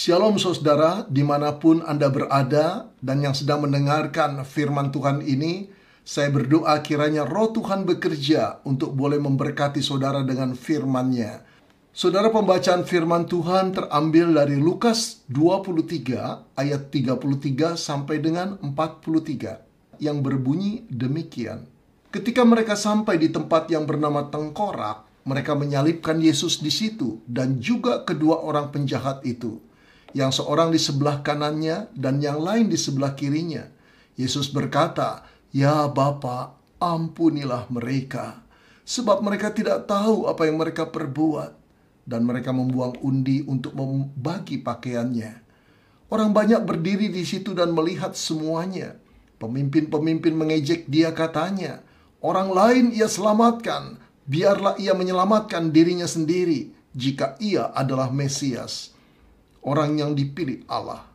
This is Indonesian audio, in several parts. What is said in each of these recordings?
Shalom saudara, dimanapun Anda berada dan yang sedang mendengarkan firman Tuhan ini, saya berdoa kiranya roh Tuhan bekerja untuk boleh memberkati saudara dengan firman-Nya. Saudara, pembacaan firman Tuhan terambil dari Lukas 23 ayat 33 sampai dengan 43 yang berbunyi demikian. Ketika mereka sampai di tempat yang bernama Tengkorak, mereka menyalibkan Yesus di situ dan juga kedua orang penjahat itu, yang seorang di sebelah kanannya dan yang lain di sebelah kirinya. Yesus berkata, "Ya Bapa, ampunilah mereka, sebab mereka tidak tahu apa yang mereka perbuat." Dan mereka membuang undi untuk membagi pakaiannya. Orang banyak berdiri di situ dan melihat semuanya. Pemimpin-pemimpin mengejek dia, katanya, "Orang lain ia selamatkan, biarlah ia menyelamatkan dirinya sendiri jika ia adalah Mesias, orang yang dipilih Allah."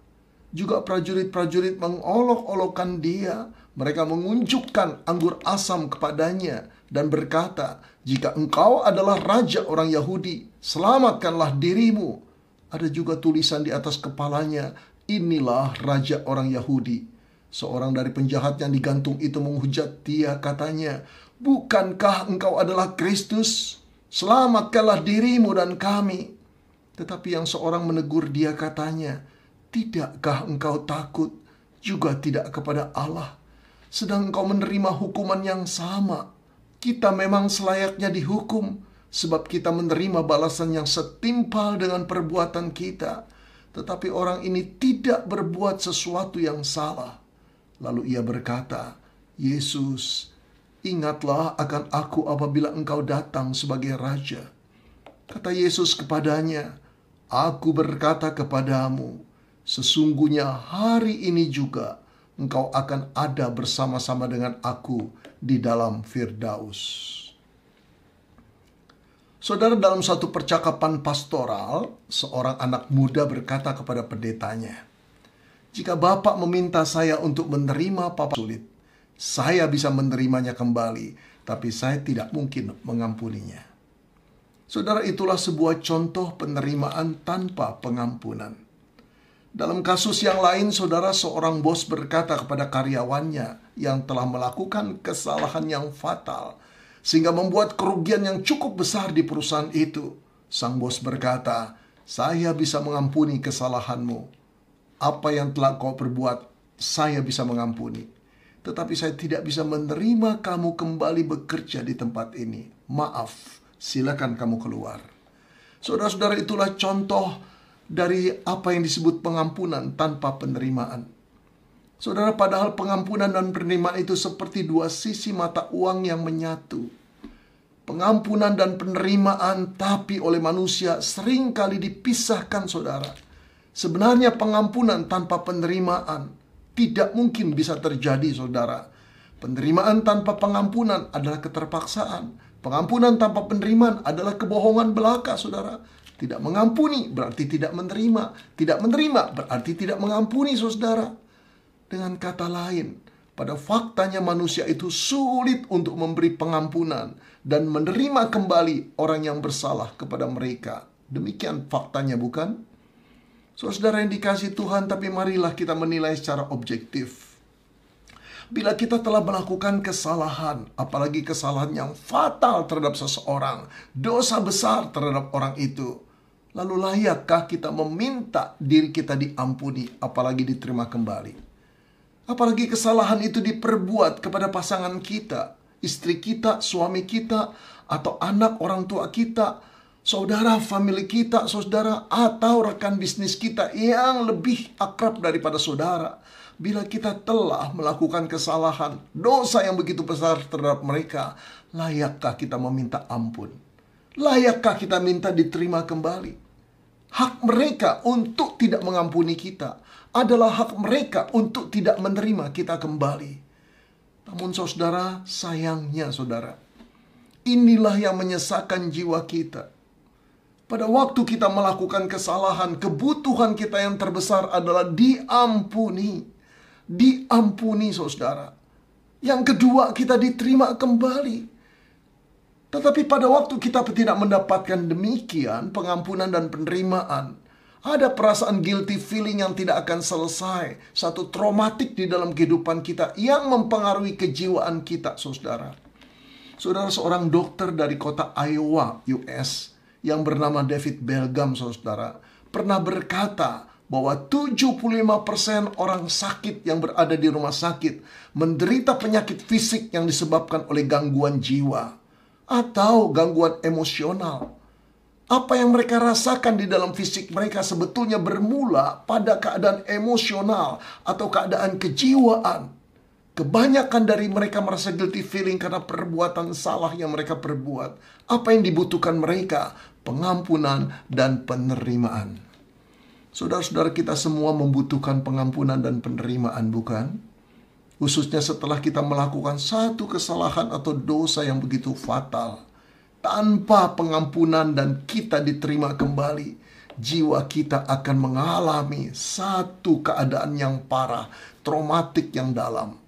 Juga prajurit-prajurit mengolok-olokkan dia. Mereka mengunjukkan anggur asam kepadanya dan berkata, "Jika engkau adalah raja orang Yahudi, selamatkanlah dirimu." Ada juga tulisan di atas kepalanya, "Inilah raja orang Yahudi." Seorang dari penjahat yang digantung itu menghujat dia, katanya, "Bukankah engkau adalah Kristus? Selamatkanlah dirimu dan kami." Tetapi yang seorang menegur dia, katanya, "Tidakkah engkau takut juga tidak kepada Allah, sedang engkau menerima hukuman yang sama? Kita memang selayaknya dihukum, sebab kita menerima balasan yang setimpal dengan perbuatan kita. Tetapi orang ini tidak berbuat sesuatu yang salah." Lalu ia berkata, "Yesus, ingatlah akan aku apabila engkau datang sebagai raja." Kata Yesus kepadanya, "Aku berkata kepadamu, sesungguhnya hari ini juga engkau akan ada bersama-sama dengan aku di dalam Firdaus." Saudara, dalam satu percakapan pastoral, seorang anak muda berkata kepada pendetanya, "Jika Bapak meminta saya untuk menerima papa sulit, saya bisa menerimanya kembali, tapi saya tidak mungkin mengampuninya." Saudara, itulah sebuah contoh penerimaan tanpa pengampunan. Dalam kasus yang lain, saudara, seorang bos berkata kepada karyawannya yang telah melakukan kesalahan yang fatal, sehingga membuat kerugian yang cukup besar di perusahaan itu. Sang bos berkata, "Saya bisa mengampuni kesalahanmu. Apa yang telah kau perbuat, saya bisa mengampuni. Tetapi saya tidak bisa menerima kamu kembali bekerja di tempat ini. Maaf, silakan kamu keluar." Saudara-saudara, itulah contoh dari apa yang disebut pengampunan tanpa penerimaan. Saudara, padahal pengampunan dan penerimaan itu seperti dua sisi mata uang yang menyatu. Pengampunan dan penerimaan, tapi oleh manusia seringkali dipisahkan, saudara. Sebenarnya pengampunan tanpa penerimaan tidak mungkin bisa terjadi, saudara. Penerimaan tanpa pengampunan adalah keterpaksaan. Pengampunan tanpa penerimaan adalah kebohongan belaka, saudara. Tidak mengampuni berarti tidak menerima. Tidak menerima berarti tidak mengampuni, saudara. Dengan kata lain, pada faktanya manusia itu sulit untuk memberi pengampunan dan menerima kembali orang yang bersalah kepada mereka. Demikian faktanya, bukan? Saudara yang dikasihi Tuhan, tapi marilah kita menilai secara objektif. Bila kita telah melakukan kesalahan, apalagi kesalahan yang fatal terhadap seseorang, dosa besar terhadap orang itu, lalu layakkah kita meminta diri kita diampuni, apalagi diterima kembali? Apalagi kesalahan itu diperbuat kepada pasangan kita, istri kita, suami kita, atau anak orang tua kita, saudara famili kita, saudara, atau rekan bisnis kita yang lebih akrab daripada saudara. Bila kita telah melakukan kesalahan, dosa yang begitu besar terhadap mereka, layakkah kita meminta ampun? Layakkah kita minta diterima kembali? Hak mereka untuk tidak mengampuni kita adalah hak mereka untuk tidak menerima kita kembali. Namun saudara, sayangnya saudara, inilah yang menyesakan jiwa kita. Pada waktu kita melakukan kesalahan, kebutuhan kita yang terbesar adalah diampuni. Diampuni, saudara. Yang kedua, kita diterima kembali. Tetapi pada waktu kita tidak mendapatkan demikian pengampunan dan penerimaan, Ada perasaan guilty feeling yang tidak akan selesai. Satu traumatik di dalam kehidupan kita yang mempengaruhi kejiwaan kita, saudara. Saudara, seorang dokter dari kota Iowa, US, yang bernama David Belgam, saudara, pernah berkata bahwa 75% orang sakit yang berada di rumah sakit menderita penyakit fisik yang disebabkan oleh gangguan jiwa atau gangguan emosional. Apa yang mereka rasakan di dalam fisik mereka sebetulnya bermula pada keadaan emosional atau keadaan kejiwaan. Kebanyakan dari mereka merasa guilty feeling karena perbuatan salah yang mereka perbuat. Apa yang dibutuhkan mereka? Pengampunan dan penerimaan. Saudara-saudara, kita semua membutuhkan pengampunan dan penerimaan, bukan? Khususnya setelah kita melakukan satu kesalahan atau dosa yang begitu fatal. Tanpa pengampunan dan kita diterima kembali, jiwa kita akan mengalami satu keadaan yang parah, traumatik yang dalam.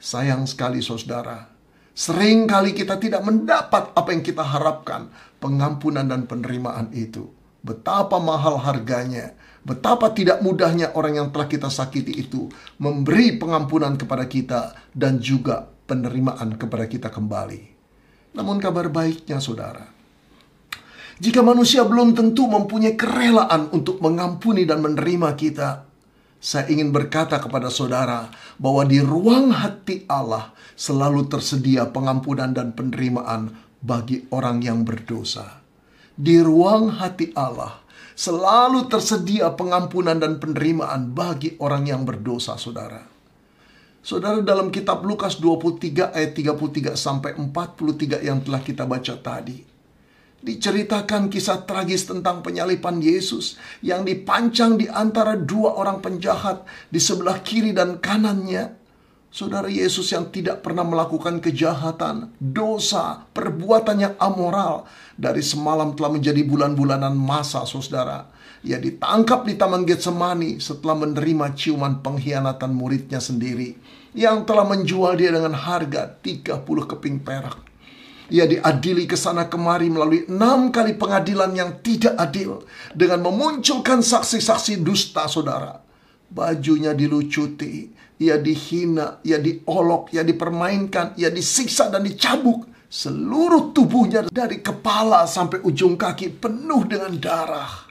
Sayang sekali, saudara. Seringkali kita tidak mendapat apa yang kita harapkan. Pengampunan dan penerimaan itu. Betapa mahal harganya. Betapa tidak mudahnya orang yang telah kita sakiti itu memberi pengampunan kepada kita dan juga penerimaan kepada kita kembali. Namun kabar baiknya, saudara, jika manusia belum tentu mempunyai kerelaan untuk mengampuni dan menerima kita, saya ingin berkata kepada saudara bahwa di ruang hati Allah selalu tersedia pengampunan dan penerimaan bagi orang yang berdosa. Di ruang hati Allah selalu tersedia pengampunan dan penerimaan bagi orang yang berdosa, saudara. Saudara, dalam kitab Lukas 23 ayat 33 sampai 43 yang telah kita baca tadi, diceritakan kisah tragis tentang penyaliban Yesus yang dipancang di antara dua orang penjahat di sebelah kiri dan kanannya. Saudara, Yesus yang tidak pernah melakukan kejahatan, dosa, perbuatan yang amoral, dari semalam telah menjadi bulan-bulanan masa, saudara. Ia ditangkap di Taman Getsemani setelah menerima ciuman pengkhianatan muridnya sendiri, yang telah menjual dia dengan harga 30 keping perak. Ia diadili ke sana kemari melalui 6 kali pengadilan yang tidak adil, dengan memunculkan saksi-saksi dusta, saudara. Bajunya dilucuti, ia dihina, ia diolok, ia dipermainkan, ia disiksa dan dicabuk. Seluruh tubuhnya dari kepala sampai ujung kaki penuh dengan darah.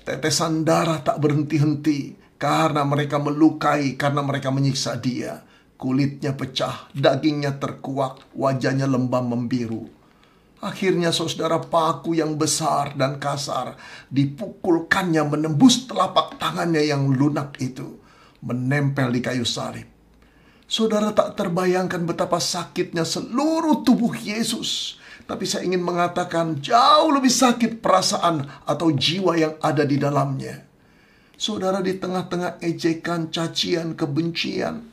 Tetesan darah tak berhenti-henti karena mereka melukai, karena mereka menyiksa dia. Kulitnya pecah, dagingnya terkuak, wajahnya lembam membiru. Akhirnya, saudara, paku yang besar dan kasar dipukulkannya menembus telapak tangannya yang lunak itu, menempel di kayu salib. Saudara, tak terbayangkan betapa sakitnya seluruh tubuh Yesus. Tapi saya ingin mengatakan jauh lebih sakit perasaan atau jiwa yang ada di dalamnya. Saudara, di tengah-tengah ejekan, cacian, kebencian,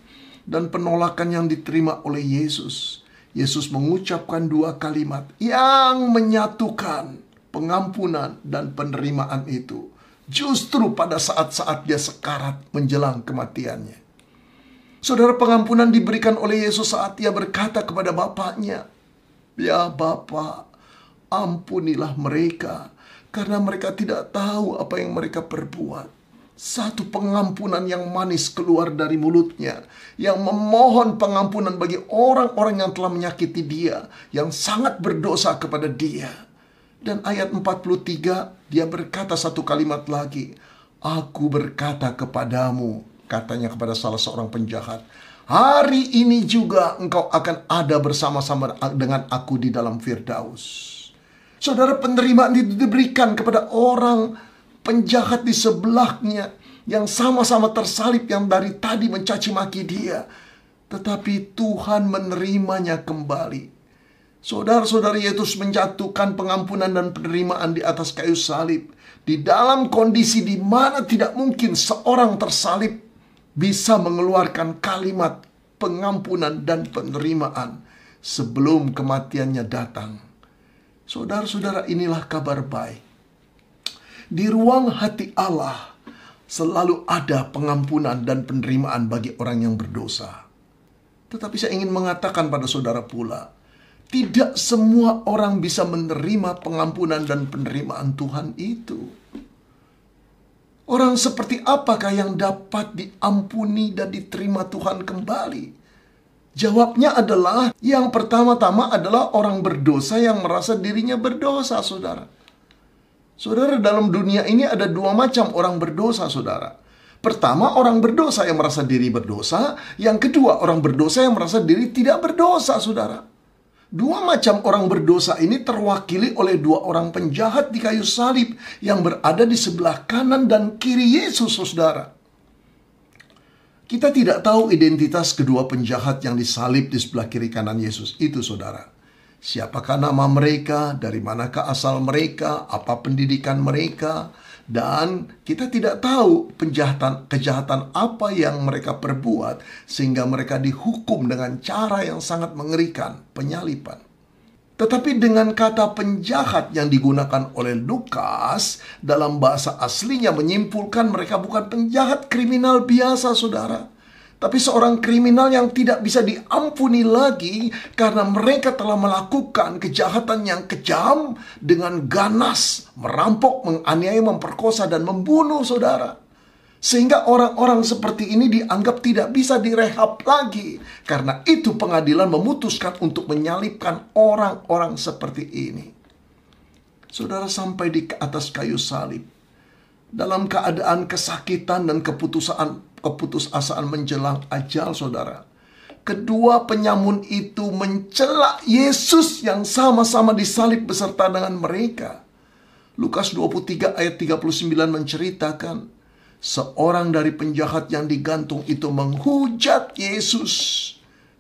dan penolakan yang diterima oleh Yesus, Yesus mengucapkan 2 kalimat yang menyatukan pengampunan dan penerimaan itu. Justru pada saat-saat dia sekarat menjelang kematiannya. Saudara, pengampunan diberikan oleh Yesus saat ia berkata kepada Bapaknya, "Ya Bapa, ampunilah mereka, karena mereka tidak tahu apa yang mereka perbuat." Satu pengampunan yang manis keluar dari mulutnya, yang memohon pengampunan bagi orang-orang yang telah menyakiti dia, yang sangat berdosa kepada dia. Dan ayat 43, dia berkata satu kalimat lagi, "Aku berkata kepadamu," katanya kepada salah seorang penjahat, "hari ini juga engkau akan ada bersama-sama dengan aku di dalam Firdaus." Saudara, penerimaan itu diberikan kepada orang penjahat di sebelahnya yang sama-sama tersalib, yang dari tadi mencaci maki dia. Tetapi Tuhan menerimanya kembali. Saudara-saudara, Yesus menjatuhkan pengampunan dan penerimaan di atas kayu salib, di dalam kondisi di mana tidak mungkin seorang tersalib bisa mengeluarkan kalimat pengampunan dan penerimaan sebelum kematiannya datang. Saudara-saudara, inilah kabar baik. Di ruang hati Allah selalu ada pengampunan dan penerimaan bagi orang yang berdosa. Tetapi saya ingin mengatakan pada saudara pula, tidak semua orang bisa menerima pengampunan dan penerimaan Tuhan itu. Orang seperti apakah yang dapat diampuni dan diterima Tuhan kembali? Jawabnya adalah, yang pertama-tama adalah orang berdosa yang merasa dirinya berdosa, saudara. Saudara, dalam dunia ini ada dua macam orang berdosa, saudara. Pertama, orang berdosa yang merasa diri berdosa. Yang kedua, orang berdosa yang merasa diri tidak berdosa, saudara. Dua macam orang berdosa ini terwakili oleh dua orang penjahat di kayu salib yang berada di sebelah kanan dan kiri Yesus, saudara. Kita tidak tahu identitas kedua penjahat yang disalib di sebelah kiri kanan Yesus itu, saudara. Siapakah nama mereka, dari manakah asal mereka, apa pendidikan mereka, dan kita tidak tahu kejahatan apa yang mereka perbuat sehingga mereka dihukum dengan cara yang sangat mengerikan, penyaliban. Tetapi dengan kata penjahat yang digunakan oleh Lukas dalam bahasa aslinya menyimpulkan mereka bukan penjahat kriminal biasa, saudara. Tapi seorang kriminal yang tidak bisa diampuni lagi karena mereka telah melakukan kejahatan yang kejam dengan ganas, merampok, menganiaya, memperkosa, dan membunuh, saudara. Sehingga orang-orang seperti ini dianggap tidak bisa direhab lagi. Karena itu pengadilan memutuskan untuk menyalibkan orang-orang seperti ini. Saudara, sampai di atas kayu salib, dalam keadaan kesakitan dan keputusasaan menjelang ajal, saudara. Kedua penyamun itu mencela Yesus yang sama-sama disalib beserta dengan mereka. Lukas 23 ayat 39 menceritakan, seorang dari penjahat yang digantung itu menghujat Yesus.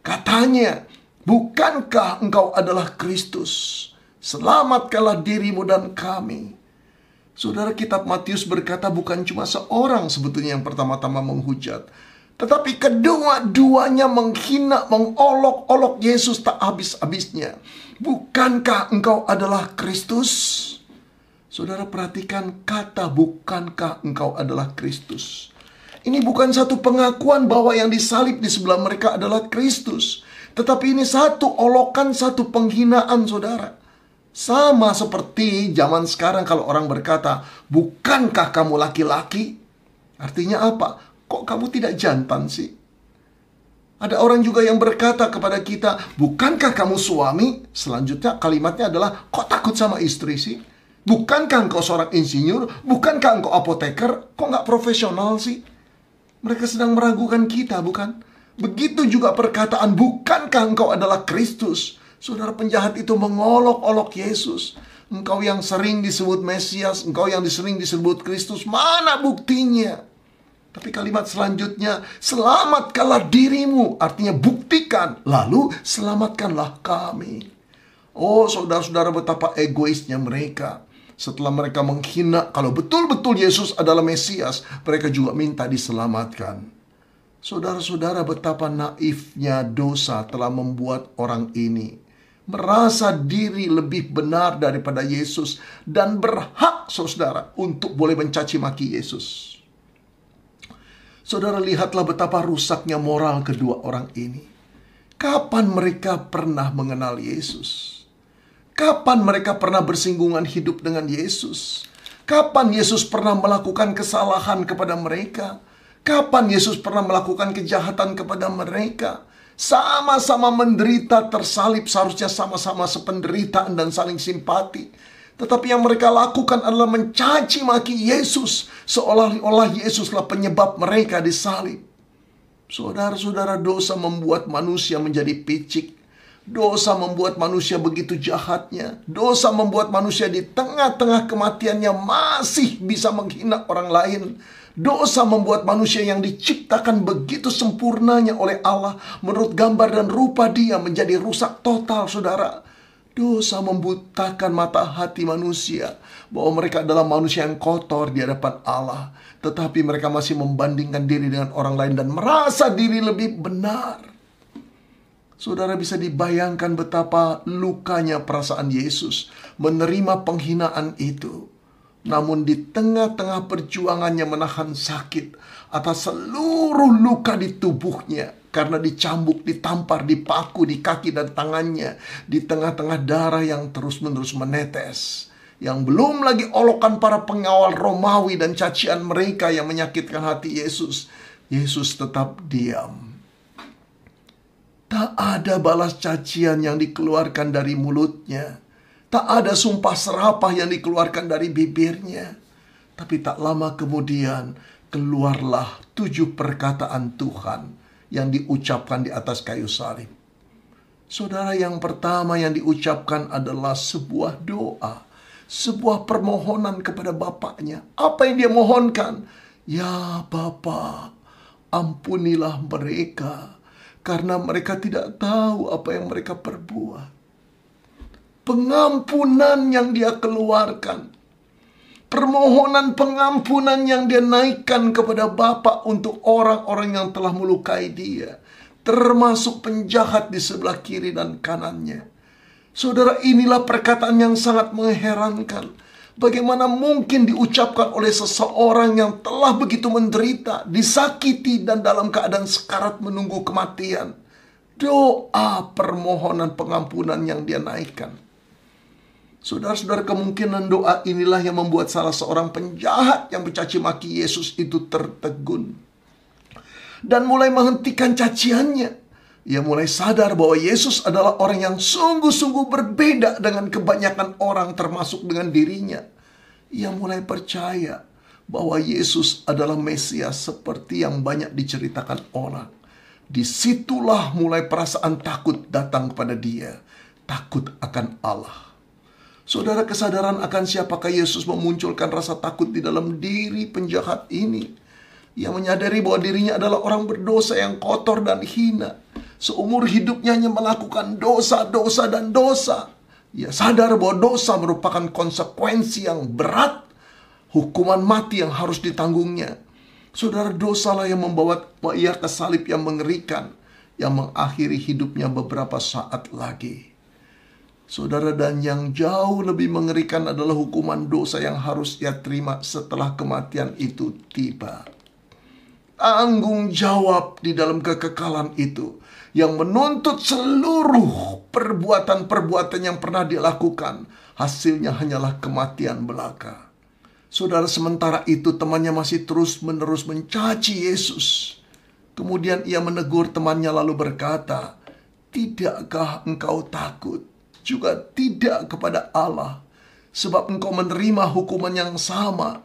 Katanya, bukankah engkau adalah Kristus? Selamatkanlah dirimu dan kami. Saudara, kitab Matius berkata bukan cuma seorang sebetulnya yang pertama-tama menghujat, tetapi kedua-duanya menghina, mengolok-olok Yesus tak habis-habisnya. Bukankah engkau adalah Kristus? Saudara, perhatikan kata bukankah engkau adalah Kristus. Ini bukan satu pengakuan bahwa yang disalib di sebelah mereka adalah Kristus, tetapi ini satu olokan, satu penghinaan, saudara. Sama seperti zaman sekarang kalau orang berkata, bukankah kamu laki-laki? Artinya apa? Kok kamu tidak jantan sih? Ada orang juga yang berkata kepada kita, bukankah kamu suami? Selanjutnya kalimatnya adalah, kok takut sama istri sih? Bukankah engkau seorang insinyur? Bukankah engkau apoteker? Kok nggak profesional sih? Mereka sedang meragukan kita, bukan? Begitu juga perkataan, bukankah engkau adalah Kristus? Saudara, penjahat itu mengolok-olok Yesus. Engkau yang sering disebut Mesias, engkau yang sering disebut Kristus, mana buktinya? Tapi kalimat selanjutnya, selamatkanlah dirimu, artinya buktikan, lalu selamatkanlah kami. Oh, saudara-saudara, betapa egoisnya mereka. Setelah mereka menghina kalau betul-betul Yesus adalah Mesias, mereka juga minta diselamatkan. Saudara-saudara, betapa naifnya dosa telah membuat orang ini merasa diri lebih benar daripada Yesus dan berhak, saudara, untuk boleh mencaci maki Yesus. Saudara, lihatlah betapa rusaknya moral kedua orang ini. Kapan mereka pernah mengenal Yesus? Kapan mereka pernah bersinggungan hidup dengan Yesus? Kapan Yesus pernah melakukan kesalahan kepada mereka? Kapan Yesus pernah melakukan kejahatan kepada mereka? Sama-sama menderita, tersalib, seharusnya sama-sama sependeritaan dan saling simpati. Tetapi yang mereka lakukan adalah mencaci maki Yesus, seolah-olah Yesuslah penyebab mereka disalib. Saudara-saudara, dosa membuat manusia menjadi picik. Dosa membuat manusia begitu jahatnya. Dosa membuat manusia di tengah-tengah kematiannya masih bisa menghina orang lain. Dosa membuat manusia yang diciptakan begitu sempurnanya oleh Allah, menurut gambar dan rupa Dia, menjadi rusak total, saudara. Dosa membutakan mata hati manusia, bahwa mereka adalah manusia yang kotor di hadapan Allah. Tetapi mereka masih membandingkan diri dengan orang lain dan merasa diri lebih benar. Saudara, bisa dibayangkan betapa lukanya perasaan Yesus menerima penghinaan itu. Namun di tengah-tengah perjuangannya menahan sakit atas seluruh luka di tubuhnya, karena dicambuk, ditampar, dipaku di kaki dan tangannya, di tengah-tengah darah yang terus-menerus menetes, Yang belum lagi olokan para pengawal Romawi dan cacian mereka yang menyakitkan hati Yesus. Yesus tetap diam. Tak ada balas cacian yang dikeluarkan dari mulutnya. Tak ada sumpah serapah yang dikeluarkan dari bibirnya. Tapi tak lama kemudian keluarlah 7 perkataan Tuhan yang diucapkan di atas kayu salib. Saudara, yang pertama yang diucapkan adalah sebuah doa. Sebuah permohonan kepada Bapaknya. Apa yang dia mohonkan? Ya Bapa, ampunilah mereka, karena mereka tidak tahu apa yang mereka perbuat. Pengampunan yang dia keluarkan. Permohonan pengampunan yang dia naikkan kepada Bapa untuk orang-orang yang telah melukai dia. Termasuk penjahat di sebelah kiri dan kanannya. Saudara, inilah perkataan yang sangat mengherankan. Bagaimana mungkin diucapkan oleh seseorang yang telah begitu menderita, disakiti, dan dalam keadaan sekarat menunggu kematian. Doa permohonan pengampunan yang dia naikkan. Saudara-saudara, kemungkinan doa inilah yang membuat salah seorang penjahat yang mencaci maki Yesus itu tertegun. Dan mulai menghentikan caciannya. Ia mulai sadar bahwa Yesus adalah orang yang sungguh-sungguh berbeda dengan kebanyakan orang, termasuk dengan dirinya. Ia mulai percaya bahwa Yesus adalah Mesias seperti yang banyak diceritakan orang. Disitulah mulai perasaan takut datang kepada dia. Takut akan Allah. Saudara, kesadaran akan siapakah Yesus memunculkan rasa takut di dalam diri penjahat ini. Ia menyadari bahwa dirinya adalah orang berdosa yang kotor dan hina. Seumur hidupnya hanya melakukan dosa, dosa, dan dosa. Ia sadar bahwa dosa merupakan konsekuensi yang berat. Hukuman mati yang harus ditanggungnya. Saudara, dosalah yang membawa ia ke salib yang mengerikan. Yang mengakhiri hidupnya beberapa saat lagi. Saudara, dan yang jauh lebih mengerikan adalah hukuman dosa yang harus ia terima setelah kematian itu tiba. Tanggung jawab di dalam kekekalan itu yang menuntut seluruh perbuatan-perbuatan yang pernah dilakukan, hasilnya hanyalah kematian belaka. Saudara, sementara itu temannya masih terus-menerus mencaci Yesus. Kemudian ia menegur temannya lalu berkata, "Tidakkah engkau takut? Juga tidak kepada Allah, sebab engkau menerima hukuman yang sama.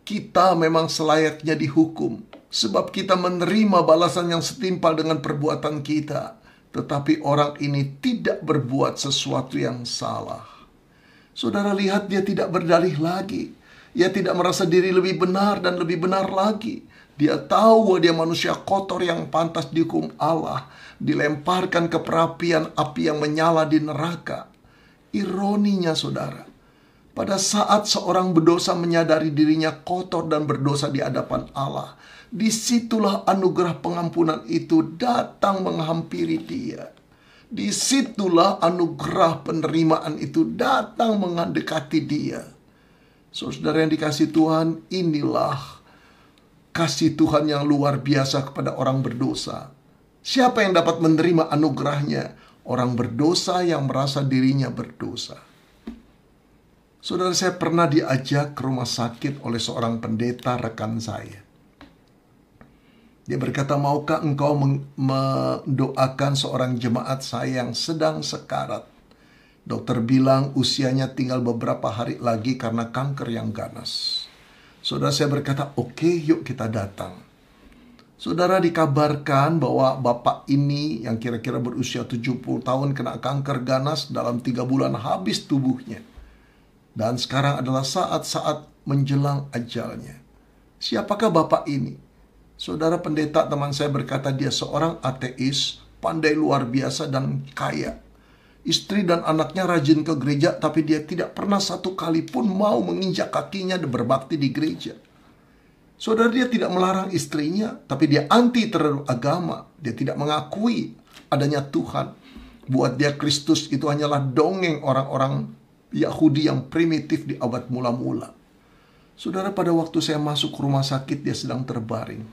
Kita memang selayaknya dihukum, sebab kita menerima balasan yang setimpal dengan perbuatan kita. Tetapi orang ini tidak berbuat sesuatu yang salah." Saudara, lihat, dia tidak berdalih lagi. Ia tidak merasa diri lebih benar dan lebih benar lagi. Dia tahu bahwa dia manusia kotor yang pantas dihukum Allah, dilemparkan ke perapian api yang menyala di neraka. Ironinya, saudara, pada saat seorang berdosa menyadari dirinya kotor dan berdosa di hadapan Allah, disitulah anugerah pengampunan itu datang menghampiri dia. Disitulah anugerah penerimaan itu datang mendekati dia. Saudara yang dikasihi Tuhan, inilah kasih Tuhan yang luar biasa kepada orang berdosa. Siapa yang dapat menerima anugerahnya? Orang berdosa yang merasa dirinya berdosa. Saudara, saya pernah diajak ke rumah sakit oleh seorang pendeta rekan saya. Dia berkata, "Maukah engkau mendoakan seorang jemaat saya yang sedang sekarat? Dokter bilang usianya tinggal beberapa hari lagi karena kanker yang ganas." Saudara, saya berkata, "Oke, yuk kita datang." Saudara, dikabarkan bahwa bapak ini yang kira-kira berusia 70 tahun kena kanker ganas dalam 3 bulan habis tubuhnya. Dan sekarang adalah saat-saat menjelang ajalnya. Siapakah bapak ini? Saudara, pendeta teman saya berkata dia seorang ateis, pandai luar biasa dan kaya. Istri dan anaknya rajin ke gereja, tapi dia tidak pernah satu kali pun mau menginjak kakinya dan berbakti di gereja. Saudara, dia tidak melarang istrinya, tapi dia anti terhadap agama. Dia tidak mengakui adanya Tuhan. Buat dia Kristus itu hanyalah dongeng orang-orang Yahudi yang primitif di abad mula-mula. Saudara, pada waktu saya masuk ke rumah sakit, dia sedang terbaring.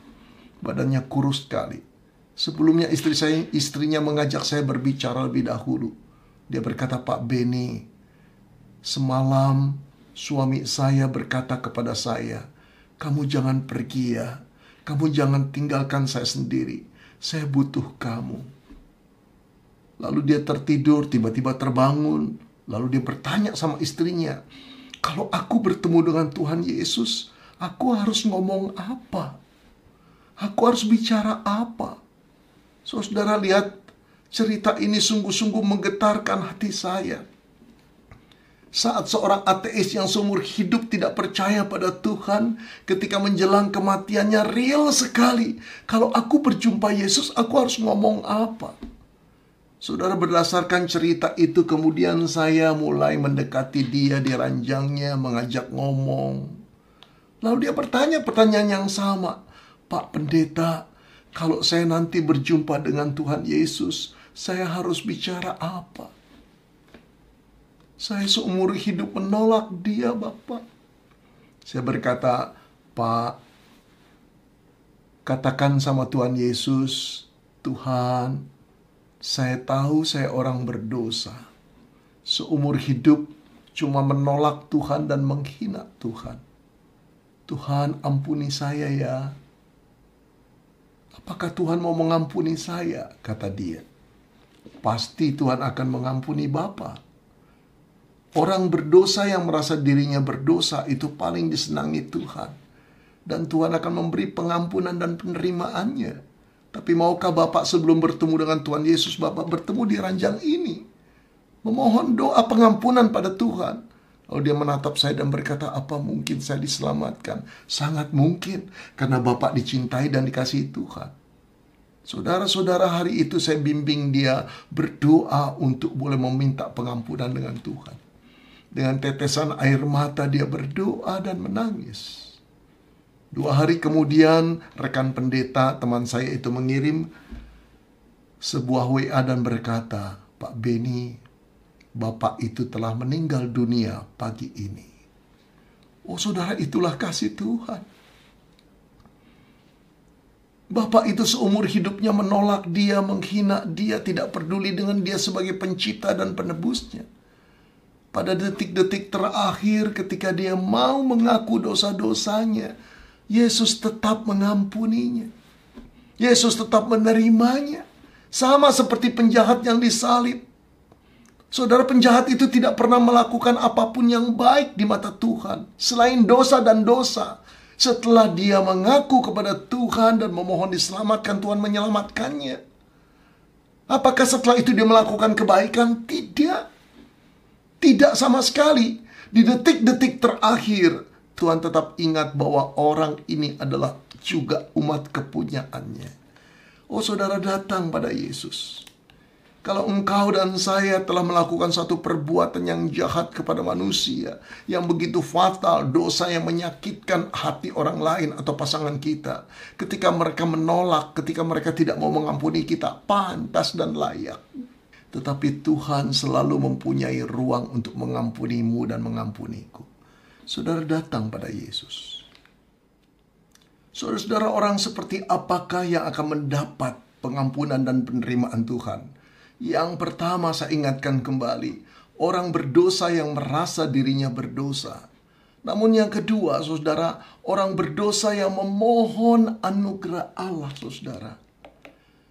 Badannya kurus sekali. Sebelumnya istrinya mengajak saya berbicara lebih dahulu. Dia berkata, "Pak Beni, semalam Suami saya berkata kepada saya, "Kamu jangan pergi ya. Kamu jangan tinggalkan saya sendiri. Saya butuh kamu." Lalu dia tertidur, tiba-tiba terbangun. Lalu dia bertanya sama istrinya, "Kalau aku bertemu dengan Tuhan Yesus, aku harus ngomong apa? Aku harus bicara apa?" Saudara lihat, cerita ini sungguh-sungguh menggetarkan hati saya. Saat seorang ateis yang seumur hidup tidak percaya pada Tuhan, ketika menjelang kematiannya real sekali. Kalau aku berjumpa Yesus, aku harus ngomong apa? Saudara, berdasarkan cerita itu kemudian saya mulai mendekati dia di ranjangnya, mengajak ngomong. Lalu dia bertanya pertanyaan yang sama, "Pak Pendeta, kalau saya nanti berjumpa dengan Tuhan Yesus, saya harus bicara apa?" Saya seumur hidup menolak dia, Bapak. Saya berkata, "Pak, katakan sama Tuhan Yesus, 'Tuhan, saya tahu saya orang berdosa. Seumur hidup cuma menolak Tuhan dan menghina Tuhan. Tuhan, ampuni saya ya.'" "Apakah Tuhan mau mengampuni saya?" kata dia. "Pasti Tuhan akan mengampuni Bapak. Orang berdosa yang merasa dirinya berdosa itu paling disenangi Tuhan. Dan Tuhan akan memberi pengampunan dan penerimaannya. Tapi maukah Bapak sebelum bertemu dengan Tuhan Yesus, Bapak bertemu di ranjang ini, memohon doa pengampunan pada Tuhan?" Lalu dia menatap saya dan berkata, "Apa mungkin saya diselamatkan?" "Sangat mungkin, karena Bapak dicintai dan dikasihi Tuhan." Saudara-saudara, hari itu saya bimbing dia berdoa untuk boleh meminta pengampunan dengan Tuhan. Dengan tetesan air mata dia berdoa dan menangis. 2 hari kemudian rekan pendeta teman saya itu mengirim sebuah WA dan berkata, "Pak Beni, Bapak itu telah meninggal dunia pagi ini." Oh saudara, itulah kasih Tuhan. Bapak itu seumur hidupnya menolak dia, menghina dia, tidak peduli dengan dia sebagai pencipta dan penebusnya. Pada detik-detik terakhir ketika dia mau mengaku dosa-dosanya, Yesus tetap mengampuninya. Yesus tetap menerimanya. Sama seperti penjahat yang disalib. Saudara, penjahat itu tidak pernah melakukan apapun yang baik di mata Tuhan selain dosa dan dosa. Setelah dia mengaku kepada Tuhan dan memohon diselamatkan, Tuhan menyelamatkannya. Apakah setelah itu dia melakukan kebaikan? Tidak. Tidak sama sekali. Di detik-detik terakhir, Tuhan tetap ingat bahwa orang ini adalah juga umat kepunyaannya. Oh saudara, datang pada Yesus. Kalau engkau dan saya telah melakukan satu perbuatan yang jahat kepada manusia, yang begitu fatal, dosa yang menyakitkan hati orang lain atau pasangan kita, ketika mereka menolak, ketika mereka tidak mau mengampuni kita, pantas dan layak. Tetapi Tuhan selalu mempunyai ruang untuk mengampunimu dan mengampuniku. Saudara, datang pada Yesus. Saudara-saudara, orang seperti apakah yang akan mendapat pengampunan dan penerimaan Tuhan? Yang pertama, saya ingatkan kembali, orang berdosa yang merasa dirinya berdosa. Namun yang kedua, saudara, orang berdosa yang memohon anugerah Allah, saudara.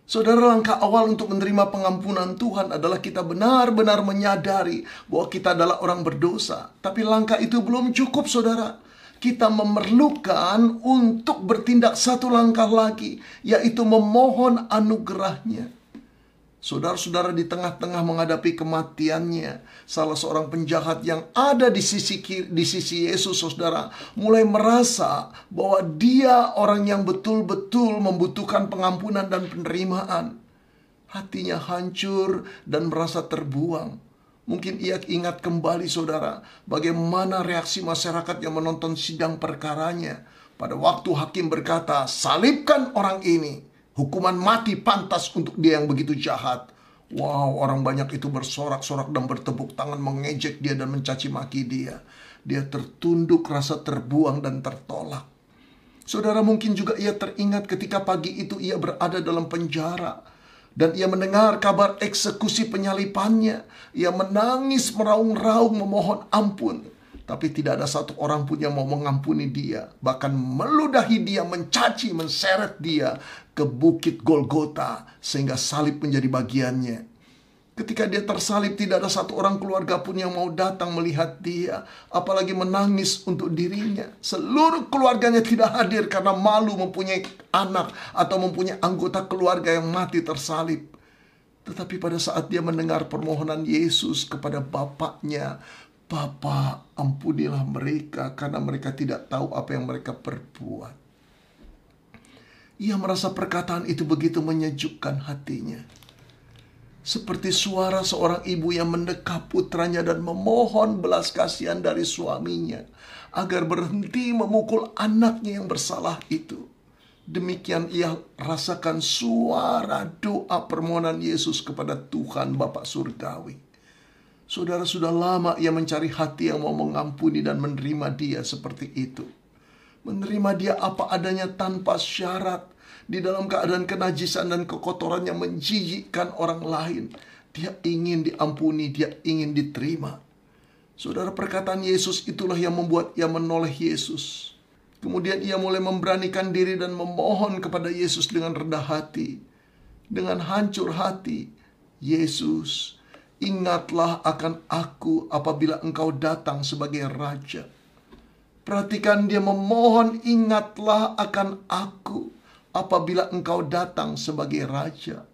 Saudara, langkah awal untuk menerima pengampunan Tuhan adalah kita benar-benar menyadari bahwa kita adalah orang berdosa. Tapi langkah itu belum cukup, saudara. Kita memerlukan untuk bertindak satu langkah lagi, yaitu memohon anugerahnya. Saudara-saudara, di tengah-tengah menghadapi kematiannya, salah seorang penjahat yang ada di sisi Yesus, saudara, mulai merasa bahwa dia orang yang betul-betul membutuhkan pengampunan dan penerimaan. Hatinya hancur dan merasa terbuang. Mungkin ia ingat kembali, saudara, bagaimana reaksi masyarakat yang menonton sidang perkaranya. Pada waktu hakim berkata, "Salibkan orang ini. Hukuman mati pantas untuk dia yang begitu jahat." Wow, orang banyak itu bersorak-sorak dan bertepuk tangan mengejek dia dan mencaci maki dia. Dia tertunduk, rasa terbuang dan tertolak. Saudara, mungkin juga ia teringat ketika pagi itu ia berada dalam penjara dan ia mendengar kabar eksekusi penyalipannya. Ia menangis meraung-raung memohon ampun. Tapi tidak ada satu orang pun yang mau mengampuni dia. Bahkan meludahi dia, mencaci, menseret dia ke bukit Golgota. Sehingga salib menjadi bagiannya. Ketika dia tersalib, tidak ada satu orang keluarga pun yang mau datang melihat dia. Apalagi menangis untuk dirinya. Seluruh keluarganya tidak hadir karena malu mempunyai anak atau mempunyai anggota keluarga yang mati tersalib. Tetapi pada saat dia mendengar permohonan Yesus kepada Bapaknya, Bapa, ampunilah mereka karena mereka tidak tahu apa yang mereka perbuat. Ia merasa perkataan itu begitu menyejukkan hatinya. Seperti suara seorang ibu yang mendekap putranya dan memohon belas kasihan dari suaminya agar berhenti memukul anaknya yang bersalah itu. Demikian ia rasakan suara doa permohonan Yesus kepada Tuhan Bapa Surgawi. Saudara, sudah lama ia mencari hati yang mau mengampuni dan menerima dia seperti itu. Menerima dia apa adanya tanpa syarat. Di dalam keadaan kenajisan dan kekotoran yang menjijikkan orang lain. Dia ingin diampuni, dia ingin diterima. Saudara, perkataan Yesus itulah yang membuat ia menoleh Yesus. Kemudian ia mulai memberanikan diri dan memohon kepada Yesus dengan rendah hati. Dengan hancur hati. Yesus, ingatlah akan aku apabila engkau datang sebagai raja. Perhatikan dia memohon, ingatlah akan aku apabila engkau datang sebagai raja.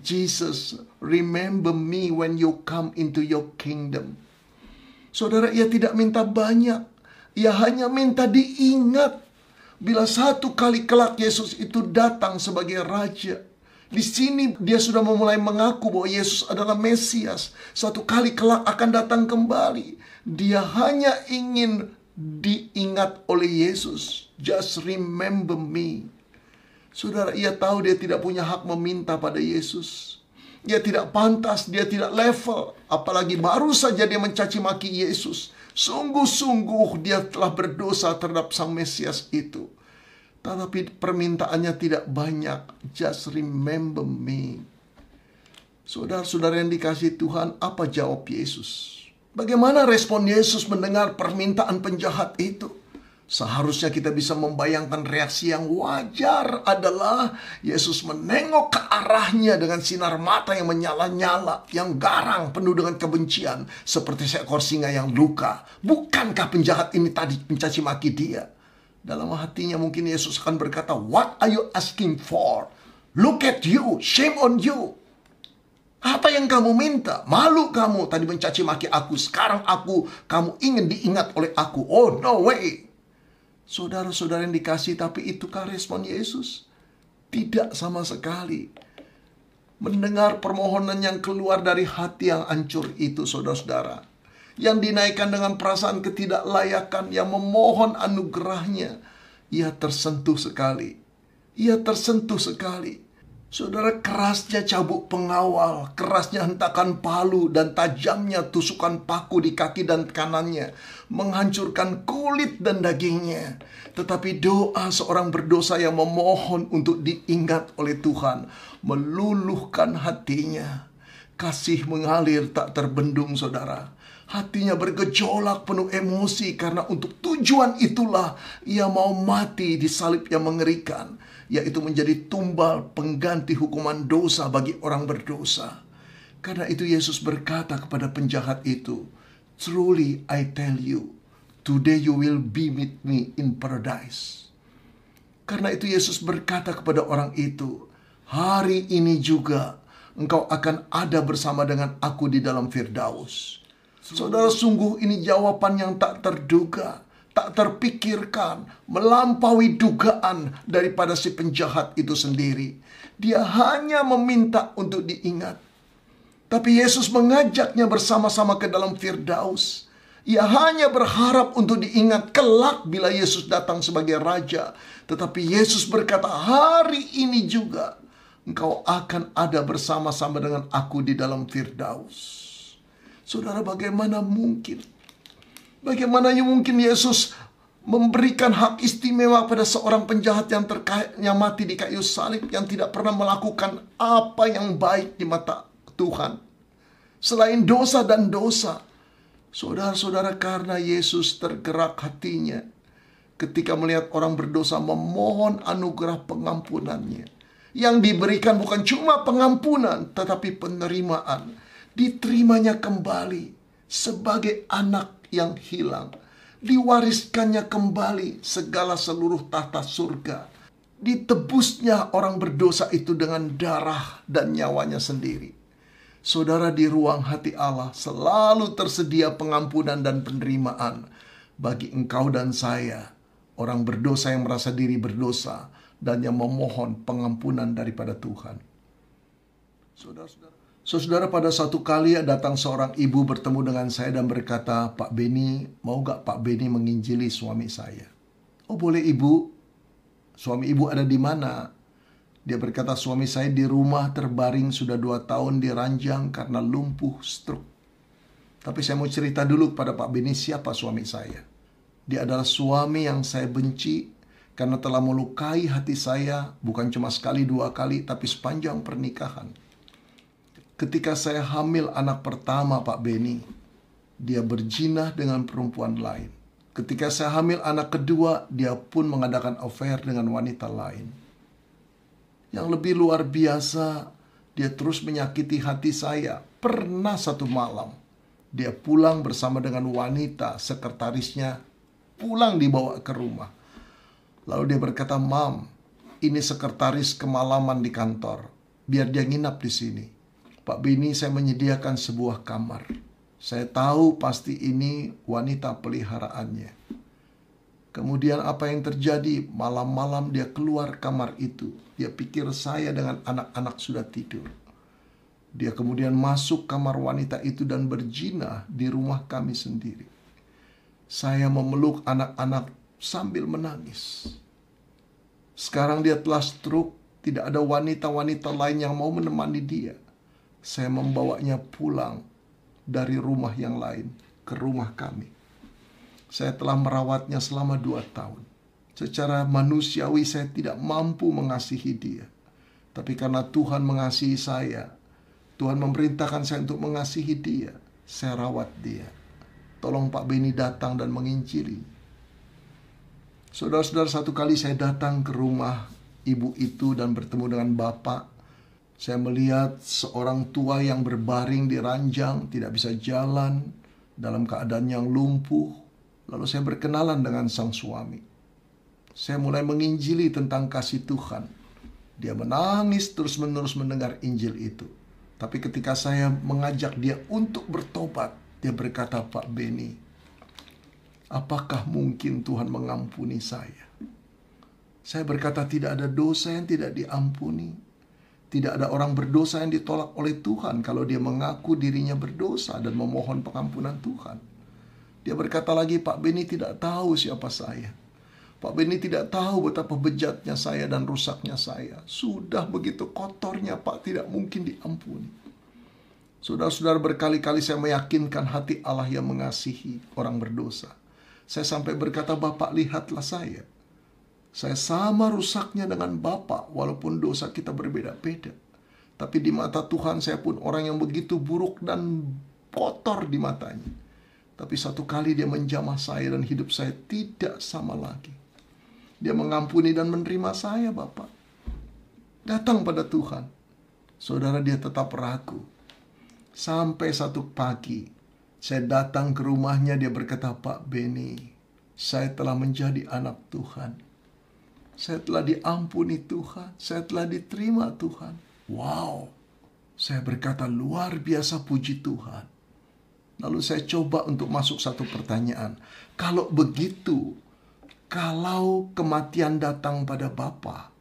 Jesus, remember me when you come into your kingdom. Saudara, ia tidak minta banyak. Ia hanya minta diingat. Bila satu kali kelak Yesus itu datang sebagai raja. Di sini dia sudah memulai mengaku bahwa Yesus adalah Mesias. Suatu kali kelak akan datang kembali. Dia hanya ingin diingat oleh Yesus. Just remember me. Saudara, ia tahu dia tidak punya hak meminta pada Yesus. Dia tidak pantas, dia tidak level. Apalagi baru saja dia mencaci maki Yesus. Sungguh-sungguh dia telah berdosa terhadap Sang Mesias itu. Tetapi permintaannya tidak banyak. Just remember me. Saudara-saudara yang dikasihi Tuhan, apa jawab Yesus? Bagaimana respon Yesus mendengar permintaan penjahat itu? Seharusnya kita bisa membayangkan reaksi yang wajar adalah Yesus menengok ke arahnya dengan sinar mata yang menyala-nyala, yang garang, penuh dengan kebencian, seperti seekor singa yang luka. Bukankah penjahat ini tadi mencaci maki dia? Dalam hatinya mungkin Yesus akan berkata, "What are you asking for? Look at you, shame on you." Apa yang kamu minta? Malu kamu tadi mencaci maki aku. Sekarang kamu ingin diingat oleh aku. Oh, no way. Saudara-saudara yang dikasih, tapi itukah respon Yesus? Tidak sama sekali. Mendengar permohonan yang keluar dari hati yang hancur itu, saudara-saudara, yang dinaikkan dengan perasaan ketidaklayakan, yang memohon anugerahnya, ia tersentuh sekali. Ia tersentuh sekali. Saudara, kerasnya cambuk pengawal, kerasnya hentakan palu, dan tajamnya tusukan paku di kaki dan kanannya menghancurkan kulit dan dagingnya. Tetapi doa seorang berdosa yang memohon untuk diingat oleh Tuhan meluluhkan hatinya. Kasih mengalir tak terbendung, saudara. Hatinya bergejolak penuh emosi karena untuk tujuan itulah ia mau mati di salib yang mengerikan, yaitu menjadi tumbal pengganti hukuman dosa bagi orang berdosa. Karena itu Yesus berkata kepada penjahat itu, "Truly I tell you, today you will be with me in paradise." Karena itu Yesus berkata kepada orang itu, "Hari ini juga engkau akan ada bersama dengan aku di dalam Firdaus." Saudara, sungguh ini jawaban yang tak terduga, tak terpikirkan, melampaui dugaan daripada si penjahat itu sendiri. Dia hanya meminta untuk diingat. Tapi Yesus mengajaknya bersama-sama ke dalam Firdaus. Ia hanya berharap untuk diingat kelak bila Yesus datang sebagai Raja. Tetapi Yesus berkata, "Hari ini juga engkau akan ada bersama-sama dengan aku di dalam Firdaus." Saudara, bagaimana mungkin Yesus memberikan hak istimewa pada seorang penjahat yang mati di kayu salib, yang tidak pernah melakukan apa yang baik di mata Tuhan selain dosa dan dosa. Saudara-saudara, karena Yesus tergerak hatinya ketika melihat orang berdosa memohon anugerah pengampunannya. Yang diberikan bukan cuma pengampunan, tetapi penerimaan. Diterimanya kembali sebagai anak yang hilang. Diwariskannya kembali segala seluruh tahta surga. Ditebusnya orang berdosa itu dengan darah dan nyawanya sendiri. Saudara, di ruang hati Allah selalu tersedia pengampunan dan penerimaan bagi engkau dan saya, orang berdosa yang merasa diri berdosa dan yang memohon pengampunan daripada Tuhan. Saudara, pada satu kali datang seorang ibu bertemu dengan saya dan berkata, "Pak Beni, mau gak Pak Beni menginjili suami saya?" "Oh boleh ibu." "Suami ibu ada di mana?" Dia berkata, "Suami saya di rumah terbaring sudah 2 tahun di ranjang karena lumpuh stroke." Tapi saya mau cerita dulu kepada Pak Beni siapa suami saya. Dia adalah suami yang saya benci karena telah melukai hati saya bukan cuma sekali 2 kali, tapi sepanjang pernikahan. Ketika saya hamil anak pertama Pak Beni, dia berzina dengan perempuan lain. Ketika saya hamil anak kedua, dia pun mengadakan affair dengan wanita lain. Yang lebih luar biasa, dia terus menyakiti hati saya. Pernah satu malam, dia pulang bersama dengan wanita, sekretarisnya, pulang dibawa ke rumah. Lalu dia berkata, "Mam, ini sekretaris kemalaman di kantor. Biar dia nginap di sini. Pak Beni, saya menyediakan sebuah kamar. Saya tahu pasti ini wanita peliharaannya." Kemudian apa yang terjadi? Malam-malam dia keluar kamar itu. Dia pikir saya dengan anak-anak sudah tidur. Dia kemudian masuk kamar wanita itu dan berzina di rumah kami sendiri. Saya memeluk anak-anak sambil menangis. Sekarang dia telah stroke. Tidak ada wanita-wanita lain yang mau menemani dia. Saya membawanya pulang dari rumah yang lain ke rumah kami. Saya telah merawatnya selama 2 tahun. Secara manusiawi saya tidak mampu mengasihi dia. Tapi karena Tuhan mengasihi saya, Tuhan memerintahkan saya untuk mengasihi dia. Saya rawat dia. Tolong Pak Beni datang dan menginjili. Saudara-saudara, satu kali saya datang ke rumah ibu itu dan bertemu dengan bapak. Saya melihat seorang tua yang berbaring di ranjang, tidak bisa jalan, dalam keadaan yang lumpuh. Lalu saya berkenalan dengan sang suami. Saya mulai menginjili tentang kasih Tuhan. Dia menangis terus-menerus mendengar Injil itu. Tapi ketika saya mengajak dia untuk bertobat, dia berkata, "Pak Beni, apakah mungkin Tuhan mengampuni saya?" Saya berkata, tidak ada dosa yang tidak diampuni. Tidak ada orang berdosa yang ditolak oleh Tuhan kalau dia mengaku dirinya berdosa dan memohon pengampunan Tuhan. Dia berkata lagi, "Pak Beni tidak tahu siapa saya. Pak Beni tidak tahu betapa bejatnya saya dan rusaknya saya. Sudah begitu kotornya Pak, tidak mungkin diampuni." Saudara-saudara, berkali-kali saya meyakinkan hati Allah yang mengasihi orang berdosa. Saya sampai berkata, "Bapak, lihatlah saya. Saya sama rusaknya dengan Bapak, walaupun dosa kita berbeda-beda. Tapi di mata Tuhan saya pun orang yang begitu buruk dan kotor di matanya. Tapi satu kali dia menjamah saya dan hidup saya tidak sama lagi. Dia mengampuni dan menerima saya, Bapak." Datang pada Tuhan. Saudara, dia tetap ragu. Sampai satu pagi, saya datang ke rumahnya, dia berkata, "Pak Beni, saya telah menjadi anak Tuhan. Saya telah diampuni Tuhan. Saya telah diterima Tuhan." Wow. Saya berkata, luar biasa, puji Tuhan. Lalu saya coba untuk masuk satu pertanyaan. Kalau begitu, kalau kematian datang pada Bapak,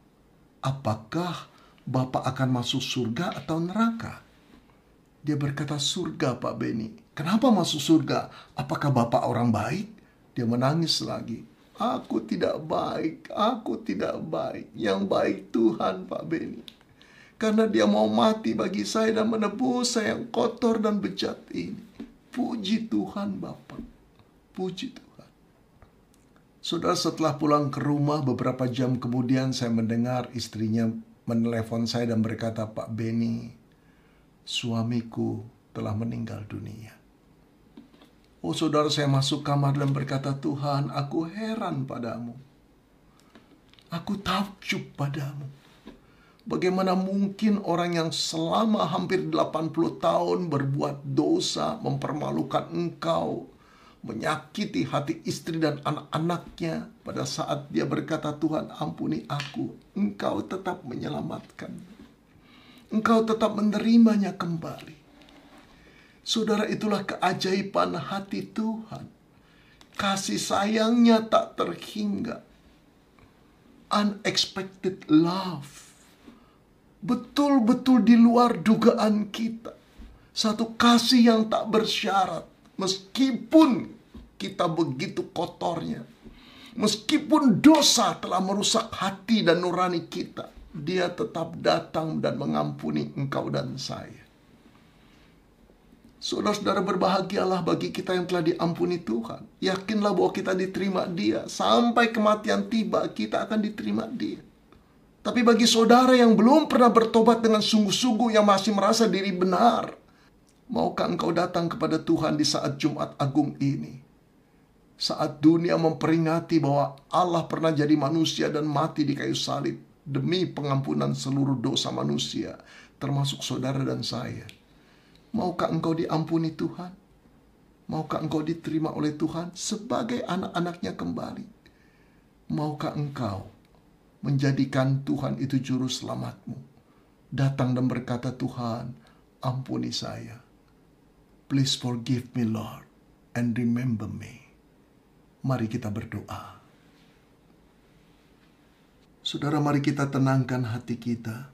apakah Bapak akan masuk surga atau neraka? Dia berkata, "Surga, Pak Beni." "Kenapa masuk surga? Apakah Bapak orang baik?" Dia menangis lagi. "Aku tidak baik, aku tidak baik. Yang baik Tuhan, Pak Beni. Karena dia mau mati bagi saya dan menebus saya yang kotor dan bejat ini." Puji Tuhan, Bapak. Puji Tuhan. Saudara, setelah pulang ke rumah beberapa jam kemudian saya mendengar istrinya menelepon saya dan berkata, "Pak Beni, suamiku telah meninggal dunia." Oh saudara, saya masuk kamar dan berkata, Tuhan, aku heran padamu. Aku takjub padamu. Bagaimana mungkin orang yang selama hampir 80 tahun berbuat dosa, mempermalukan Engkau, menyakiti hati istri dan anak-anaknya, pada saat dia berkata, Tuhan ampuni aku, Engkau tetap menyelamatkan. Engkau tetap menerimanya kembali. Saudara, itulah keajaiban hati Tuhan. Kasih sayangnya tak terhingga. Unexpected love. Betul-betul di luar dugaan kita. Satu kasih yang tak bersyarat. Meskipun kita begitu kotornya. Meskipun dosa telah merusak hati dan nurani kita. Dia tetap datang dan mengampuni engkau dan saya. Saudara-saudara, berbahagialah bagi kita yang telah diampuni Tuhan. Yakinlah bahwa kita diterima Dia. Sampai kematian tiba, kita akan diterima Dia. Tapi bagi saudara yang belum pernah bertobat dengan sungguh-sungguh, yang masih merasa diri benar, maukah engkau datang kepada Tuhan di saat Jumat Agung ini? Saat dunia memperingati bahwa Allah pernah jadi manusia dan mati di kayu salib demi pengampunan seluruh dosa manusia, termasuk saudara dan saya. Maukah engkau diampuni Tuhan? Maukah engkau diterima oleh Tuhan sebagai anak-anaknya kembali? Maukah engkau menjadikan Tuhan itu juru selamatmu? Datang dan berkata, Tuhan, ampuni saya. Please forgive me, Lord, and remember me. Mari kita berdoa. Saudara, mari kita tenangkan hati kita.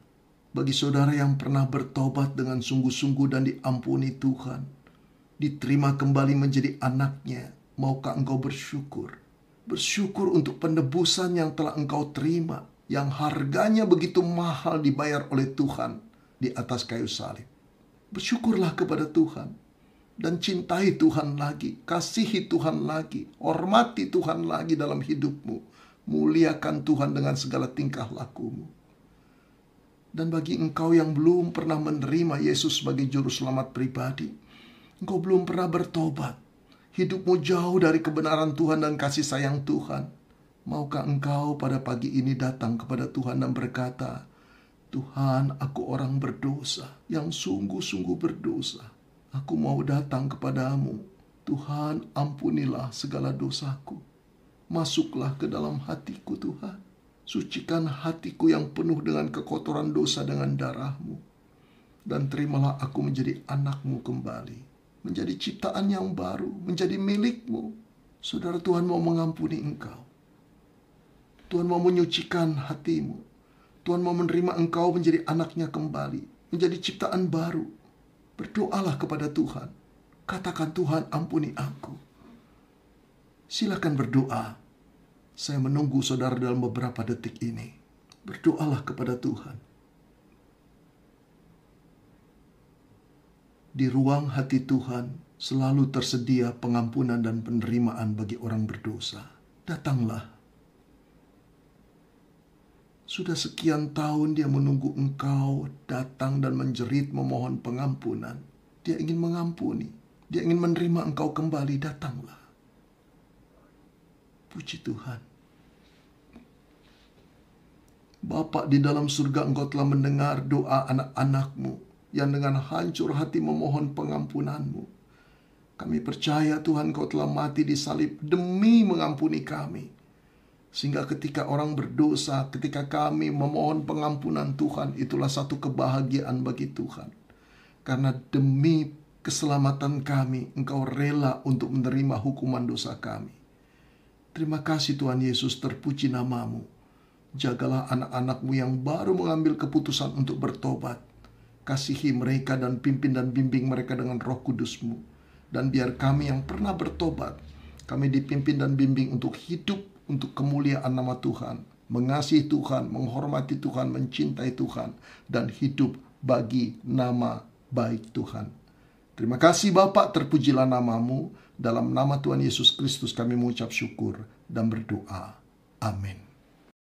Bagi saudara yang pernah bertobat dengan sungguh-sungguh dan diampuni Tuhan, diterima kembali menjadi anaknya, maukah engkau bersyukur? Bersyukur untuk penebusan yang telah engkau terima, yang harganya begitu mahal dibayar oleh Tuhan di atas kayu salib. Bersyukurlah kepada Tuhan dan cintai Tuhan lagi, kasihi Tuhan lagi, hormati Tuhan lagi dalam hidupmu. Muliakan Tuhan dengan segala tingkah lakumu. Dan bagi engkau yang belum pernah menerima Yesus sebagai juru selamat pribadi, engkau belum pernah bertobat, hidupmu jauh dari kebenaran Tuhan dan kasih sayang Tuhan, maukah engkau pada pagi ini datang kepada Tuhan dan berkata, Tuhan, aku orang berdosa, yang sungguh-sungguh berdosa. Aku mau datang kepadamu. Tuhan, ampunilah segala dosaku. Masuklah ke dalam hatiku, Tuhan. Sucikan hatiku yang penuh dengan kekotoran dosa dengan darah-Mu. Dan terimalah aku menjadi anak-Mu kembali. Menjadi ciptaan yang baru, menjadi milik-Mu. Saudara, Tuhan mau mengampuni engkau. Tuhan mau menyucikan hatimu. Tuhan mau menerima engkau menjadi anaknya kembali. Menjadi ciptaan baru. Berdoalah kepada Tuhan. Katakan, Tuhan, ampuni aku. Silakan berdoa. Saya menunggu saudara dalam beberapa detik ini. Berdoalah kepada Tuhan. Di ruang hati Tuhan selalu tersedia pengampunan dan penerimaan bagi orang berdosa. Datanglah. Sudah sekian tahun dia menunggu engkau datang dan menjerit memohon pengampunan. Dia ingin mengampuni. Dia ingin menerima engkau kembali. Datanglah. Puji Tuhan. Bapa di dalam surga, engkau telah mendengar doa anak-anak-Mu yang dengan hancur hati memohon pengampunan-Mu. Kami percaya Tuhan, Kau telah mati di salib demi mengampuni kami. Sehingga ketika orang berdosa, ketika kami memohon pengampunan Tuhan, itulah satu kebahagiaan bagi Tuhan. Karena demi keselamatan kami, Engkau rela untuk menerima hukuman dosa kami. Terima kasih Tuhan Yesus, terpuji nama-Mu. Jagalah anak-anak-Mu yang baru mengambil keputusan untuk bertobat. Kasihi mereka dan pimpin dan bimbing mereka dengan Roh Kudus-Mu. Dan biar kami yang pernah bertobat, kami dipimpin dan bimbing untuk hidup untuk kemuliaan nama Tuhan. Mengasihi Tuhan, menghormati Tuhan, mencintai Tuhan. Dan hidup bagi nama baik Tuhan. Terima kasih Bapa, terpujilah nama-Mu. Dalam nama Tuhan Yesus Kristus kami mengucap syukur dan berdoa. Amin.